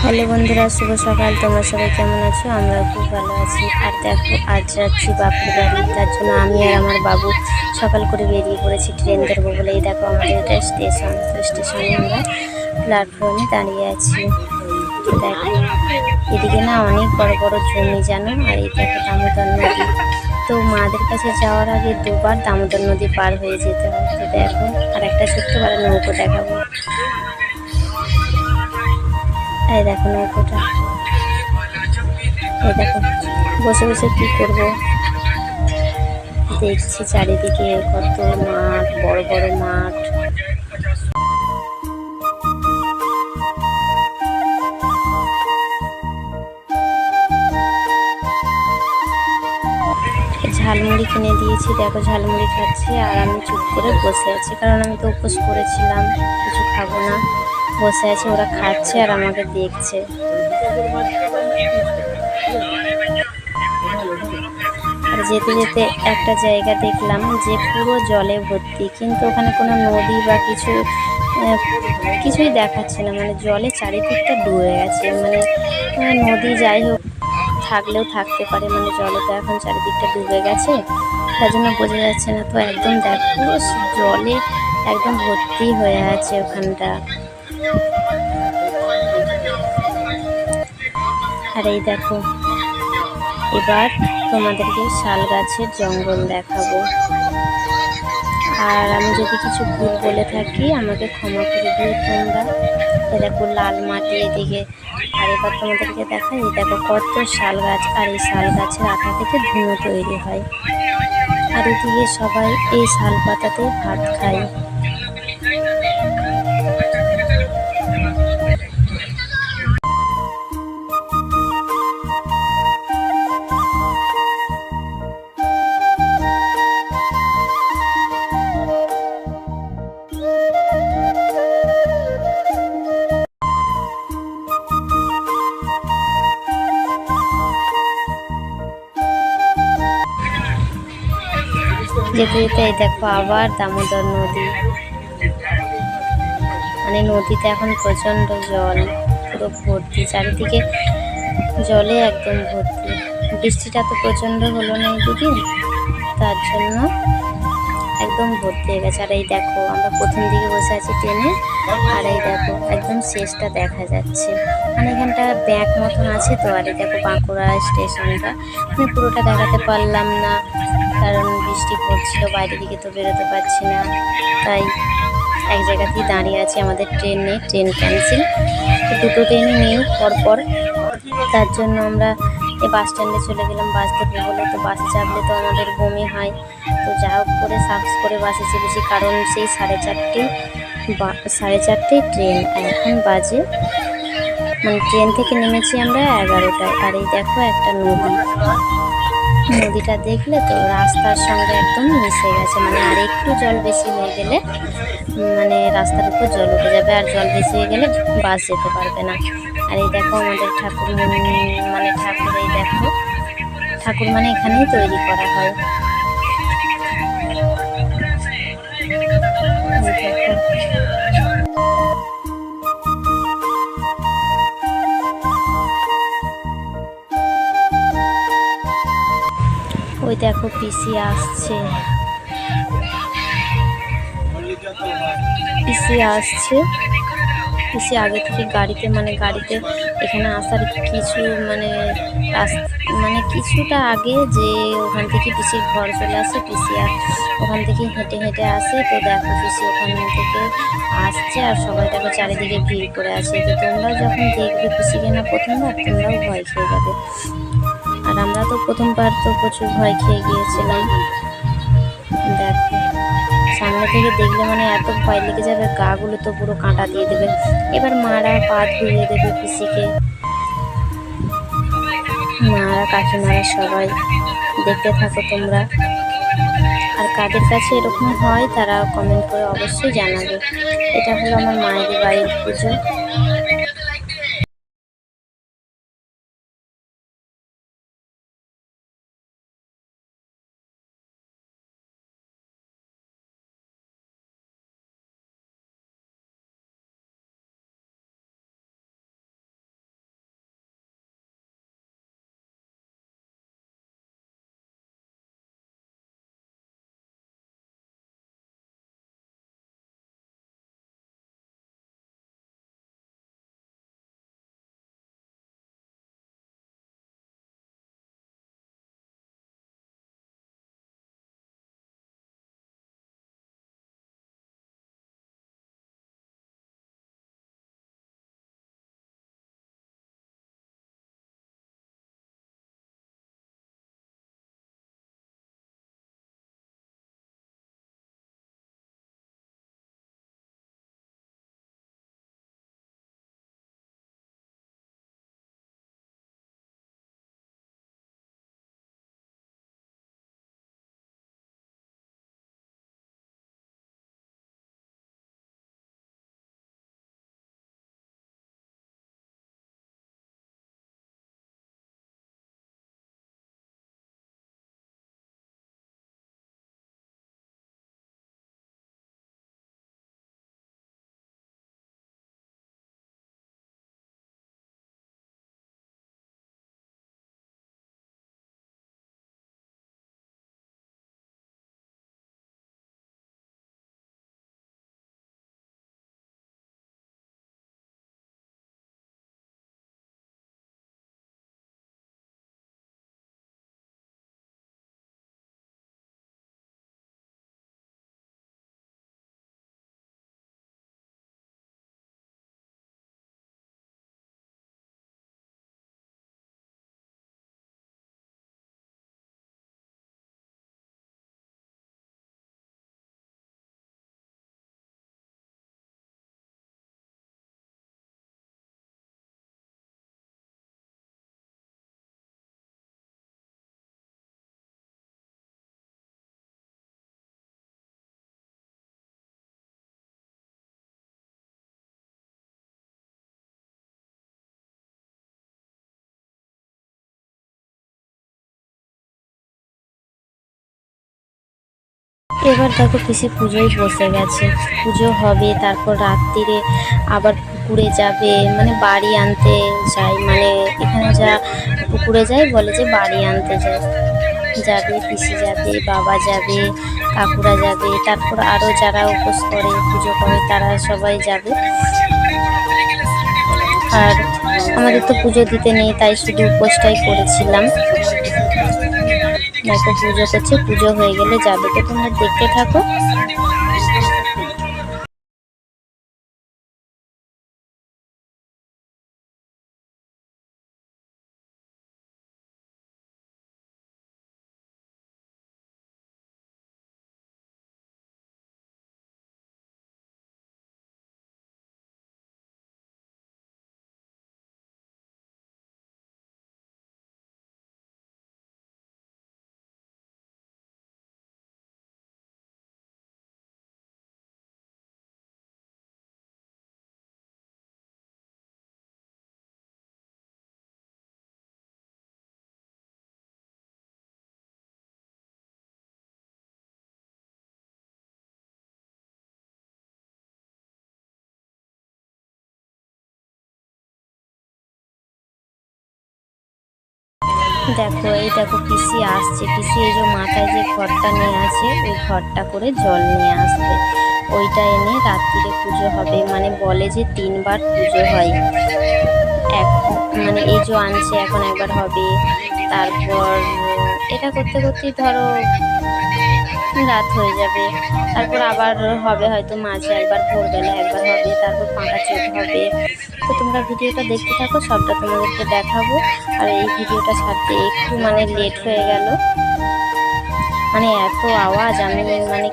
Hello বন্ধুরা, শুভ সকাল। তোমরা সবাই কেমন আছো? আমরা খুব ভালো আছি। আর দেখো, আজ যাচ্ছি বাপুর বাড়ি। তার জন্য আমি আর আমার বাবু সকাল করে বেরিয়ে পড়েছি ট্রেন ধরবো বলে। এই দেখো, আমাদের এটা স্টেশন। তো স্টেশনে আমরা প্ল্যাটফর্মে দাঁড়িয়ে আছি। তো দেখো, এদিকে না অনেক বড় বড় জমি জানো। আর এই দেখো দামোদর নদী। তো মাদের কাছে যাওয়ার আগে দুবার দামোদর নদী পার হয়ে যেতে হয়। তো দেখো, আর একটা ছোট্ট বড় নৌকো দেখাবো। এই দেখো নৌকোটা। এই দেখো, বসে বসে কি করব, দেখছি চারিদিকে কত মাঠ, বড় বড় মাঠ। ঝালমুড়ি কিনে দিয়েছি, দেখো ঝালমুড়ি খাচ্ছি। আর আমি চুপ করে বসে আছি, কারণ আমি তো উপোস করেছিলাম, কিছু খাবো না। বসে আছি, ওরা খাচ্ছে আর আমাকে দেখছে। আর যেতে যেতে একটা জায়গা দেখলাম যে পুরো জলে ভর্তি, কিন্তু ওখানে কোনো নদী বা আহ, কিছুই দেখাচ্ছে না। মানে জলে চারিদিকটা ডুবে গেছে। মানে নদী যাই হোক থাকলেও থাকতে পারে, মানে জলে তো এখন চারিদিকটা ডুবে গেছে, তার জন্য বোঝা যাচ্ছে না। তো একদম দেখো, জলে একদম ভর্তি হয়ে আছে ওখানটা। আর এই দেখো, এবার তোমাদেরকে শাল গাছের জঙ্গল দেখাবো। আর আমি যদি কিছু ভুল বলে থাকি আমাকে ক্ষমা করে দিও তোমরা। এ দেখো লাল মাটি এদিকে। আর এবার তোমাদেরকে দেখাই, এই দেখো কত শাল গাছ। আর এই শাল গাছের আঠা থেকে ধুনো তৈরি হয়। আর এদিকে সবাই এই শাল পাতাতে ভাত খায়। যেতে যেতে এই দেখো আবার দামোদর নদী। মানে নদীতে এখন প্রচণ্ড জল, পুরো ভর্তি, চারিদিকে জলে একদম ভর্তি। বৃষ্টিটা তো প্রচণ্ড হলো না এই দুদিন, তার জন্য একদম ভর্তি হয়ে গেছে। আর এই দেখো, আমরা প্রথম দিকে বসে আছি ট্রেনে, আর এই দেখো একদম শেষটা দেখা যাচ্ছে। মানে এখানটা ব্যাক মতন আছে তো। আর এই দেখো বাঁকুড়া স্টেশনটা, মানে পুরোটা দেখাতে পারলাম না, কারণ বৃষ্টি পড়ছিল, বাইরের দিকে তো বেরোতে পারছি না। তাই এক জায়গাতেই দাঁড়িয়ে আছি। আমাদের ট্রেন নেই, ট্রেন ক্যান্সেল। তো দুটো ট্রেনই নেই পরপর, তার জন্য আমরা এই বাস স্ট্যান্ডে চলে গেলাম বাস ধরবো বলে। তো বাসে চাপলে তো আমাদের বমি হয়। তো যা হোক করে সাহস করে বাসে চেপেছি, কারণ সেই 4:30 ট্রেন। আর এখন বাজে, মানে ট্রেন থেকে নেমেছি আমরা 11টায়। আর এই দেখো একটা নদী। নদীটা দেখলে তো রাস্তার সঙ্গে একদম মিশে গেছে। মানে আর একটু জল বেশি হয়ে গেলে মানে রাস্তার উপর জল উঠে যাবে, আর জল বেশি হয়ে গেলে বাস যেতে পারবে না। আর এই দেখো আমাদের ঠাকুর, মানে ঠাকুর, এই দেখো ঠাকুর মানে এখানেই তৈরি করা হয়। এই দেখো, ওই দেখো পিসি আসছে, পিসি আসছে। পিসি আগে থেকে গাড়িতে, মানে গাড়িতে এখানে আসার কিছু মানে মানে কিছুটা আগে যে ওখান থেকে পিসির ঘর চলে আসে, পিসি আর ওখান থেকে হেঁটে হেঁটে আসে। তো দেখো পিসি ওখান থেকে আসছে, আর সবাই দেখো চারিদিকে ভিড় করে আছে। তো তোমরাও যখন দেখবে পিসিকে না প্রথমবার, তোমরাও ভয় খেয়ে যাবে। আর আমরা তো প্রথমবার তো প্রচুর ভয় খেয়ে গিয়েছিলাম। দেখো সামনে থেকে দেখলে মানে এত ভয় লেগে যাবে, গা গুলো তো পুরো কাঁটা দিয়ে দেবে। এবার মারা পা ধুইয়ে দেবে পিসিকে, মারা কাকিমারা সবাই। দেখতে থাকো তোমরা। আর কাদের কাছে এরকম হয় তারা কমেন্ট করে অবশ্যই জানাবে। এটা হলো আমার মায়ের বাড়ির পুজো। এবার দেখো পিসি পুজোয় বসে গেছে, পুজো হবে, তারপর রাত্রিরে আবার পুকুরে যাবে, মানে বাড়ি আনতে যায়, মানে এখানে যা পুকুরে যায় বলে যে বাড়ি আনতে যায়, যাবে পিসি যাবে, বাবা যাবে, কাকুরা যাবে, তারপর আরও যারা উপোস করে পুজো করে তারা সবাই যাবে। আর আমাদের তো পুজো দিতে নেই, তাই শুধু উপোসটাই করেছিলাম। দেখো পুজো করছে, পুজো হয়ে গেলে যাবে, তো তোমরা দেখতে থাকো। দেখো এই দেখো পিসি আসছে, পিসি এই যে মাথায় যে ঘরটা নিয়ে আছে ওই ঘরটা করে জল নিয়ে আসবে, ওইটা এনে রাত্রিরে পুজো হবে, মানে বলে যে 3বার পুজো হয়। এক মানে এই যে আনছে এখন একবার হবে, তারপর এটা করতে করতেই ধরো রাত হয়ে যাবে, তারপর আবার হবে হয়তো মাঝে একবার, ভোরবেলা একবার হবে, তারপর পাঁকা চোখ হবে। তো তোমরা ভিডিওটা দেখতে থাকো, সবটা তোমাদেরকে দেখাবো। আর এই ভিডিওটা ছাড়তে একটু মানে লেট হয়ে গেল, মানে এত আওয়াজ, আমি মানে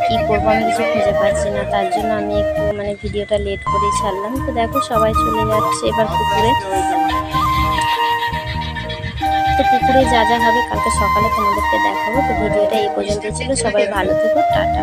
কি করবো আমি কিছু খুঁজে পাচ্ছি না, তার জন্য আমি একটু মানে ভিডিওটা লেট করে ছাড়লাম। তো দেখো সবাই চলে যাচ্ছে এবার পুকুরে। তো পুকুরে যা যা হবে কালকে সকালে তোমাদেরকে দেখাবো। তো ভিডিওটা এই পর্যন্ত ছিল, সবাই ভালো থেকো, টাটা।